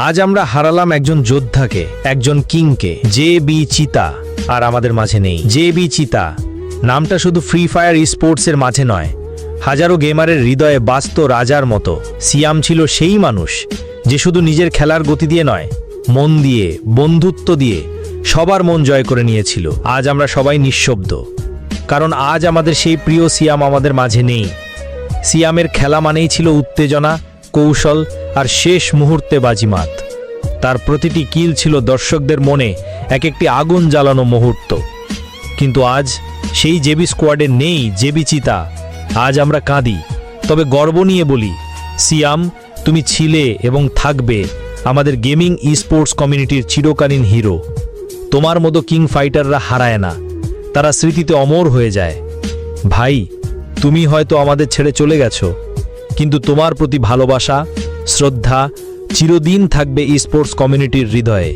আজ আমরা হারালাম একজন যোদ্ধাকে, একজন কিংকে। জে.বি. চিতা আর আমাদের মাঝে নেই। জে.বি. চিতা নামটা শুধু ফ্রি ফায়ার স্পোর্টসের মাঝে নয়, হাজারো গেমারের হৃদয়ে বাস্ত রাজার মতো। সিয়াম ছিল সেই মানুষ যে শুধু নিজের খেলার গতি দিয়ে নয়, মন দিয়ে, বন্ধুত্ব দিয়ে সবার মন জয় করে নিয়েছিল। আজ আমরা সবাই নিঃশব্দ, কারণ আজ আমাদের সেই প্রিয় সিয়াম আমাদের মাঝে নেই। সিয়ামের খেলা মানেই ছিল উত্তেজনা, কৌশল আর শেষ মুহূর্তে বাজিমাত। তার প্রতিটি কিল ছিল দর্শকদের মনে এক একটি আগুন জ্বালানো মুহূর্ত। কিন্তু আজ সেই জেবি স্কোয়াডে নেই জেবি চিতা। আজ আমরা কাঁদি, তবে গর্ব নিয়ে বলি, সিয়াম, তুমি ছিলে এবং থাকবে আমাদের গেমিং স্পোর্টস কমিউনিটির চিরকালীন হিরো। তোমার মতো কিং ফাইটাররা হারায় না, তারা স্মৃতিতে অমর হয়ে যায়। ভাই, তুমি হয়তো আমাদের ছেড়ে চলে গেছো, কিন্তু তোমার প্রতি ভালোবাসা, শ্রদ্ধা চিরদিন থাকবে স্পোর্টস কমিউনিটির হৃদয়ে।